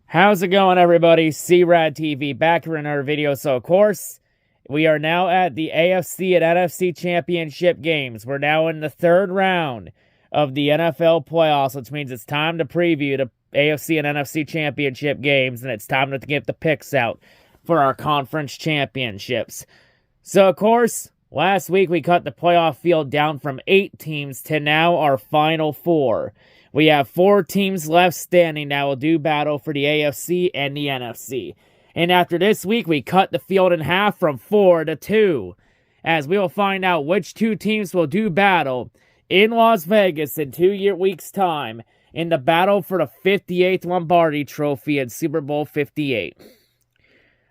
How's it going, everybody? C-RadTV back here in our video. So, of course, we are now at the AFC and NFC Championship games. We're now in the third round of the NFL playoffs, which means it's time to preview the AFC and NFC Championship games, and it's time to get the picks out for our conference championships. So, of course, last week we cut the playoff field down from 8 teams to now our final 4. We have 4 teams left standing that will do battle for the AFC and the NFC. And after this week, we cut the field in half from 4 to 2, as we will find out which 2 teams will do battle in Las Vegas in 2 weeks' time in the battle for the 58th Lombardi Trophy in Super Bowl 58.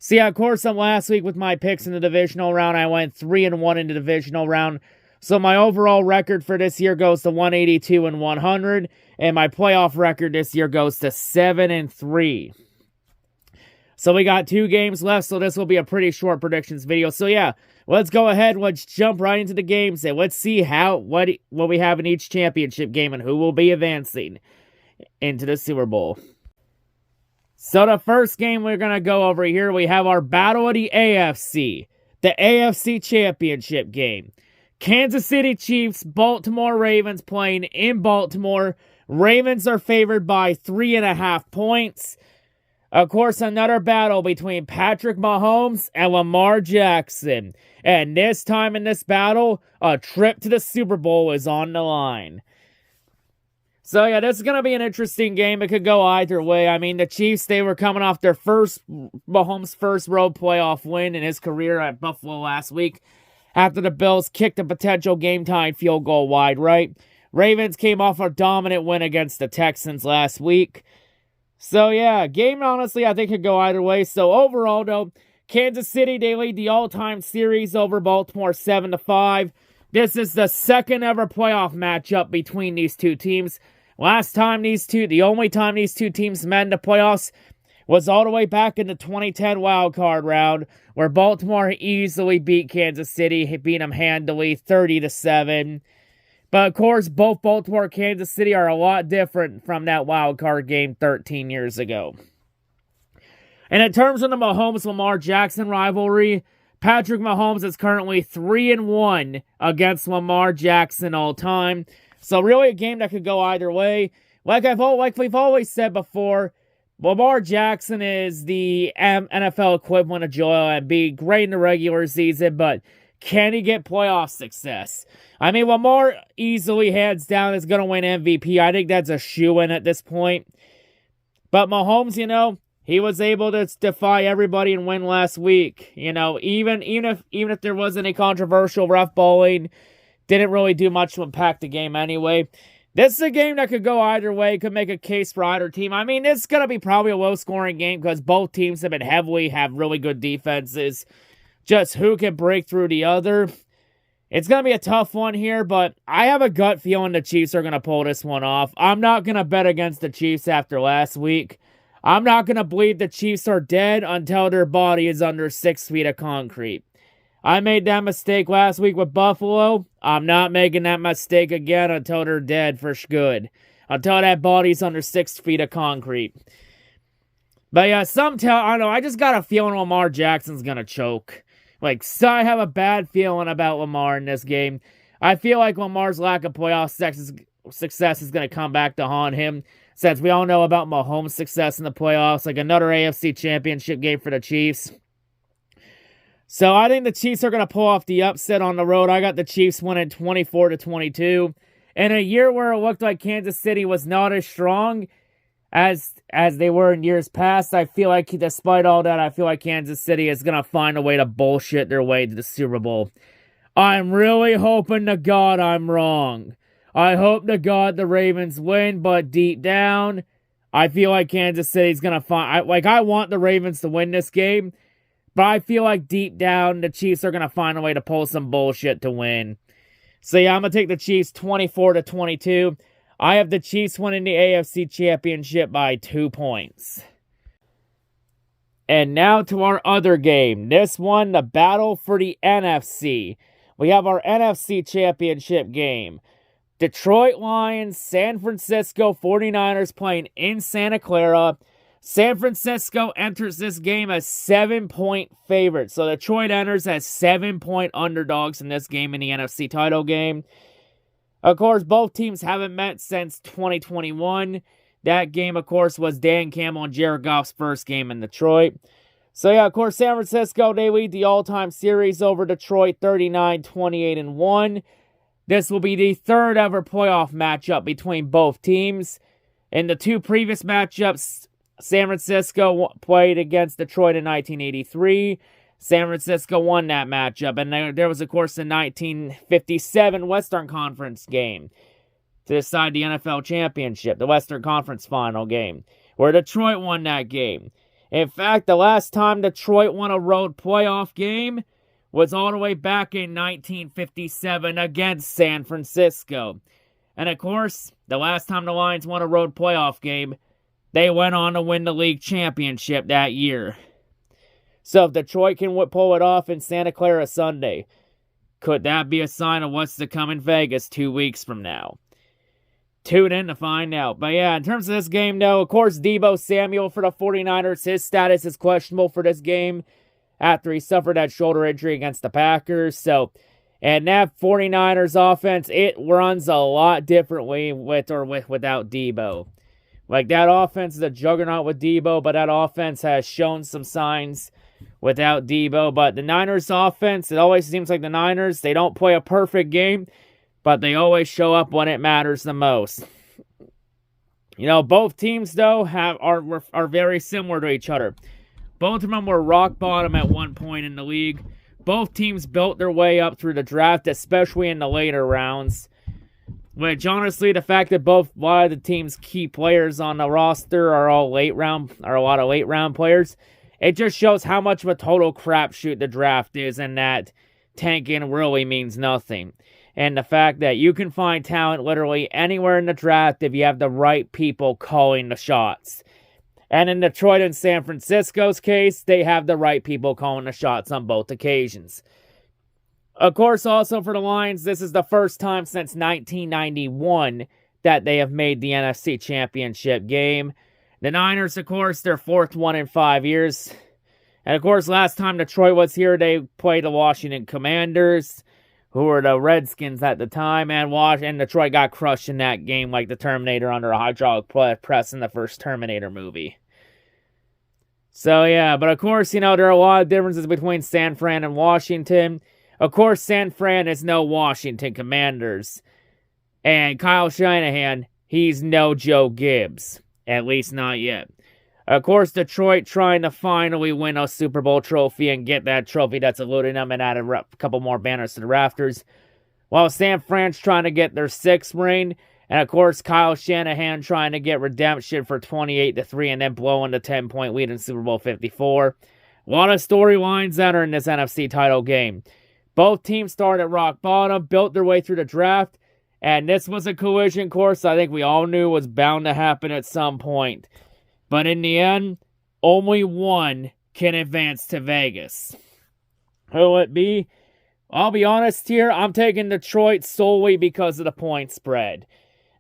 See, of course, last week with my picks in the divisional round, I went 3-1 in the divisional round. So my overall record for this year goes to 182-100, and my playoff record this year goes to 7-3. So we got 2 games left, so this will be a pretty short predictions video. So yeah, let's go ahead, let's jump right into the games, and let's see what we have in each championship game and who will be advancing into the Super Bowl. So the first game we're going to go over here, we have our Battle of the AFC, the AFC Championship game. Kansas City Chiefs, Baltimore Ravens playing in Baltimore. Ravens are favored by 3.5 points. Of course, another battle between Patrick Mahomes and Lamar Jackson. And this time in this battle, a trip to the Super Bowl is on the line. So yeah, this is going to be an interesting game. It could go either way. I mean, the Chiefs, they were coming off their Mahomes' first road playoff win in his career at Buffalo last week, after the Bills kicked a potential game-tying field goal wide right. Ravens came off a dominant win against the Texans last week. So yeah, game honestly I think could go either way. So overall though, Kansas City, they lead the all-time series over Baltimore 7-5. This is the second ever playoff matchup between these 2 teams. The only time these 2 teams met in the playoffs was all the way back in the 2010 wildcard round, where Baltimore easily beat Kansas City, beat them handily, 30-7. But of course, both Baltimore and Kansas City are a lot different from that wildcard game 13 years ago. And in terms of the Mahomes-Lamar Jackson rivalry, Patrick Mahomes is currently 3-1 against Lamar Jackson all time. So really a game that could go either way. Like we've always said before, Lamar Jackson is the NFL equivalent of Joel Embiid, great in the regular season, but can he get playoff success? I mean, Lamar easily, hands down, is going to win MVP. I think that's a shoo-in at this point. But Mahomes, he was able to defy everybody and win last week. Even if there wasn't any controversial ref bowling, didn't really do much to impact the game anyway. This is a game that could go either way, could make a case for either team. I mean, it's going to be probably a low-scoring game because both teams have really good defenses. Just who can break through the other. It's going to be a tough one here, but I have a gut feeling the Chiefs are going to pull this one off. I'm not going to bet against the Chiefs after last week. I'm not going to believe the Chiefs are dead until their body is under 6 feet of concrete. I made that mistake last week with Buffalo. I'm not making that mistake again until they're dead for good. Until that body's under 6 feet of concrete. But yeah, I don't know, I just got a feeling Lamar Jackson's going to choke. I have a bad feeling about Lamar in this game. I feel like Lamar's lack of playoff success is going to come back to haunt him, since we all know about Mahomes' success in the playoffs, like another AFC Championship game for the Chiefs. So I think the Chiefs are going to pull off the upset on the road. I got the Chiefs winning 24-22. In a year where it looked like Kansas City was not as strong as they were in years past, I feel like, despite all that, I feel like Kansas City is going to find a way to bullshit their way to the Super Bowl. I'm really hoping to God I'm wrong. I hope to God the Ravens win, but deep down, I feel like Kansas City's going to find... I want the Ravens to win this game, but I feel like deep down, the Chiefs are going to find a way to pull some bullshit to win. So yeah, I'm going to take the Chiefs 24-22. I have the Chiefs winning the AFC Championship by 2 points. And now to our other game. This one, the battle for the NFC. We have our NFC Championship game. Detroit Lions, San Francisco 49ers playing in Santa Clara. San Francisco enters this game as 7-point favorites. So Detroit enters as 7-point underdogs in this game in the NFC title game. Of course, both teams haven't met since 2021. That game, of course, was Dan Campbell and Jared Goff's first game in Detroit. So, yeah, of course, San Francisco, they lead the all-time series over Detroit 39-28-1. This will be the third ever playoff matchup between both teams. In the two previous matchups, San Francisco played against Detroit in 1983. San Francisco won that matchup. And there was, of course, the 1957 Western Conference game to decide the NFL championship, the Western Conference final game, where Detroit won that game. In fact, the last time Detroit won a road playoff game was all the way back in 1957 against San Francisco. And, of course, the last time the Lions won a road playoff game, they went on to win the league championship that year. So if Detroit can pull it off in Santa Clara Sunday, could that be a sign of what's to come in Vegas 2 weeks from now? Tune in to find out. But yeah, in terms of this game, though, of course, Deebo Samuel for the 49ers, his status is questionable for this game after he suffered that shoulder injury against the Packers. So, and that 49ers offense, it runs a lot differently without Deebo. Like, that offense is a juggernaut with Deebo, but that offense has shown some signs without Deebo. But the Niners offense, it always seems like the Niners, they don't play a perfect game, but they always show up when it matters the most. You know, both teams, though, are very similar to each other. Both of them were rock bottom at one point in the league. Both teams built their way up through the draft, especially in the later rounds. Which, honestly, the fact that a lot of the team's key players on the roster are a lot of late round players, it just shows how much of a total crapshoot the draft is, and that tanking really means nothing. And the fact that you can find talent literally anywhere in the draft if you have the right people calling the shots. And in Detroit and San Francisco's case, they have the right people calling the shots on both occasions. Of course, also for the Lions, this is the first time since 1991 that they have made the NFC Championship game. The Niners, of course, their fourth one in 5 years. And of course, last time Detroit was here, they played the Washington Commanders, who were the Redskins at the time, and Detroit got crushed in that game like the Terminator under a hydraulic press in the first Terminator movie. So yeah, but of course, you know, there are a lot of differences between San Fran and Washington. Of course, San Fran is no Washington Commanders. And Kyle Shanahan, he's no Joe Gibbs. At least not yet. Of course, Detroit trying to finally win a Super Bowl trophy and get that trophy that's eluding them and add a couple more banners to the rafters. While San Fran's trying to get their 6th ring. And of course, Kyle Shanahan trying to get redemption for 28-3 and then blowing the 10-point lead in Super Bowl 54. A lot of storylines that are in this NFC title game. Both teams started at rock bottom, built their way through the draft, and this was a collision course I think we all knew was bound to happen at some point. But in the end, only one can advance to Vegas. Who will it be? I'll be honest here, I'm taking Detroit solely because of the point spread.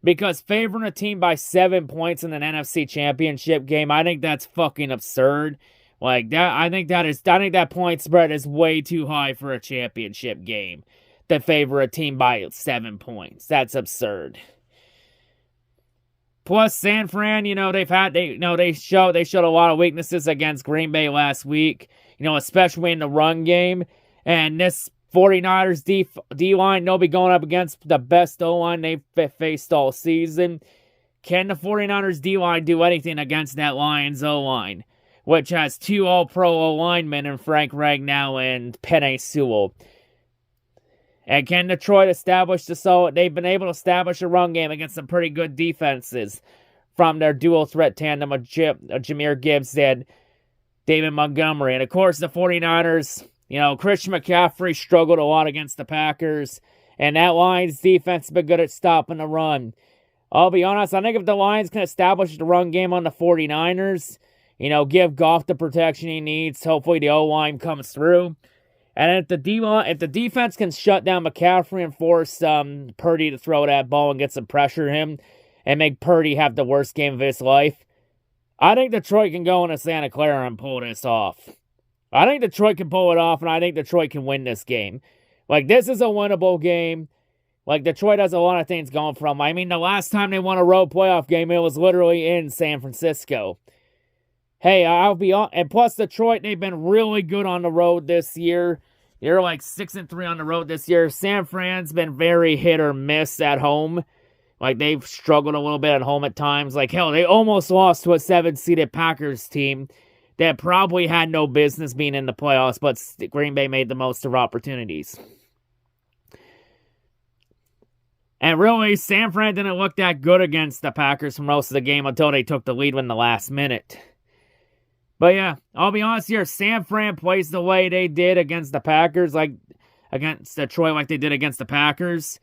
Because favoring a team by 7 points in an NFC Championship game, I think that's fucking absurd. Like that, I think that point spread is way too high for a championship game to favor a team by 7 points. That's absurd. Plus, San Fran, you know, they showed a lot of weaknesses against Green Bay last week. You know, especially in the run game. And this 49ers D-line, they'll be going up against the best O-line they've faced all season. Can the 49ers D-line do anything against that Lions O-line, which has 2 all-pro O-linemen in Frank Ragnow and Penei Sewell? And can Detroit establish they've been able to establish a run game against some pretty good defenses from their dual threat tandem of Jahmyr Gibbs and David Montgomery. And of course, the 49ers, you know, Christian McCaffrey struggled a lot against the Packers, and that Lions defense has been good at stopping the run. I'll be honest, I think if the Lions can establish the run game on the 49ers, you know, give Goff the protection he needs, hopefully the O-line comes through. And if the defense can shut down McCaffrey and force Purdy to throw that ball and get some pressure on him and make Purdy have the worst game of his life, I think Detroit can go into Santa Clara and pull this off. I think Detroit can pull it off, and I think Detroit can win this game. Like, this is a winnable game. Like, Detroit has a lot of things going for them. I mean, the last time they won a road playoff game, it was literally in San Francisco. Hey, I'll be on. And plus, Detroit, they've been really good on the road this year. They're like 6-3 on the road this year. San Fran's been very hit or miss at home. Like, they've struggled a little bit at home at times. Like, hell, they almost lost to a 7-seeded Packers team that probably had no business being in the playoffs, but Green Bay made the most of opportunities. And really, San Fran didn't look that good against the Packers for most of the game until they took the lead in the last minute. But yeah, I'll be honest here, San Fran plays the way they did against the Packers, like against Detroit like they did against the Packers.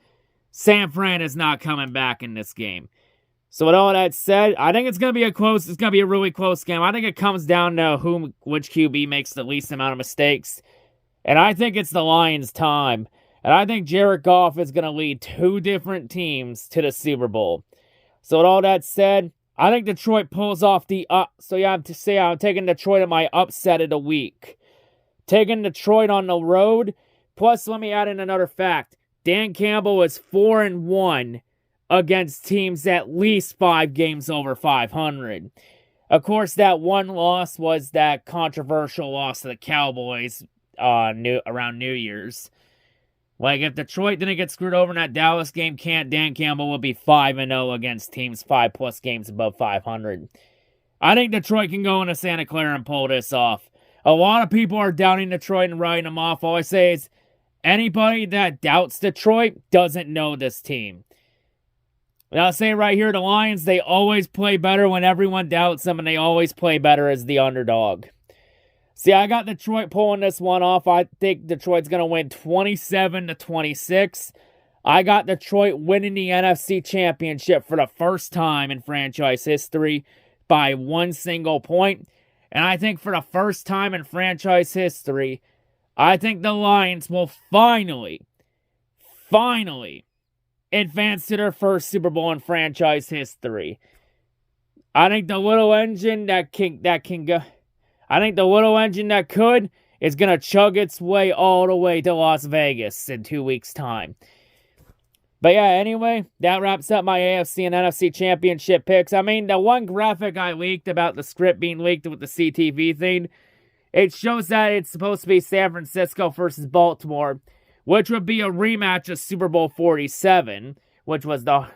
San Fran is not coming back in this game. So with all that said, I think it's going to be a really close game. I think it comes down to which QB makes the least amount of mistakes. And I think it's the Lions' time. And I think Jared Goff is going to lead two different teams to the Super Bowl. So with all that said, I think Detroit pulls off the So yeah, I'm taking Detroit in my upset of the week. Taking Detroit on the road. Plus, let me add in another fact. Dan Campbell is 4-1 against teams at least 5 games over 500. Of course, that one loss was that controversial loss to the Cowboys around New Year's. Like, if Detroit didn't get screwed over in that Dallas game, Dan Campbell would be 5-0 against teams 5+ games above 500. I think Detroit can go into Santa Clara and pull this off. A lot of people are doubting Detroit and writing them off. All I say is, anybody that doubts Detroit doesn't know this team. And I'll say right here, the Lions, they always play better when everyone doubts them, and they always play better as the underdog. See, I got Detroit pulling this one off. I think Detroit's going to win 27-26. I got Detroit winning the NFC Championship for the first time in franchise history by 1 single point. And I think for the first time in franchise history, I think the Lions will finally advance to their first Super Bowl in franchise history. I think the little engine that can go... I think the little engine that could is going to chug its way all the way to Las Vegas in 2 weeks' time. But yeah, anyway, that wraps up my AFC and NFC championship picks. I mean, the one graphic I leaked about the script being leaked with the CTV thing, it shows that it's supposed to be San Francisco versus Baltimore, which would be a rematch of Super Bowl 47, which was the...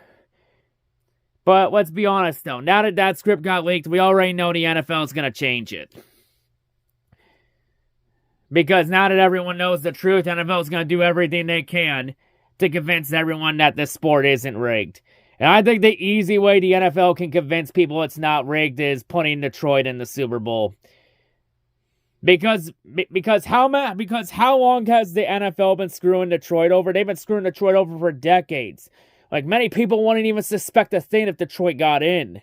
But let's be honest, though. Now that that script got leaked, we already know the NFL is going to change it. Because now that everyone knows the truth, NFL is going to do everything they can to convince everyone that this sport isn't rigged. And I think the easy way the NFL can convince people it's not rigged is putting Detroit in the Super Bowl. Because how long has the NFL been screwing Detroit over? They've been screwing Detroit over for decades. Like, many people wouldn't even suspect a thing if Detroit got in.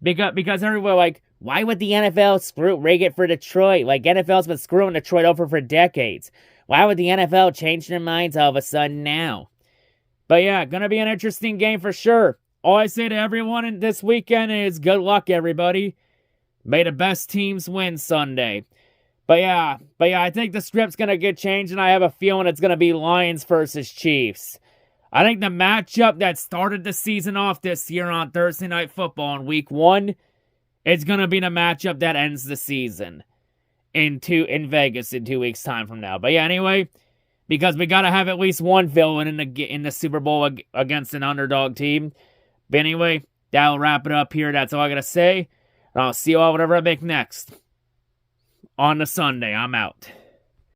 Because everyone, like, why would the NFL rig it for Detroit? Like, NFL's been screwing Detroit over for decades. Why would the NFL change their minds all of a sudden now? But yeah, gonna be an interesting game for sure. All I say to everyone this weekend is good luck, everybody. May the best teams win Sunday. But yeah, I think the script's gonna get changed, and I have a feeling it's gonna be Lions versus Chiefs. I think the matchup that started the season off this year on Thursday Night Football in Week 1 is going to be the matchup that ends the season in Vegas in 2 weeks' time from now. But yeah, anyway, because we got to have at least one villain in the Super Bowl against an underdog team. But anyway, that'll wrap it up here. That's all I got to say. And I'll see you all whatever I make next. On the Sunday, I'm out.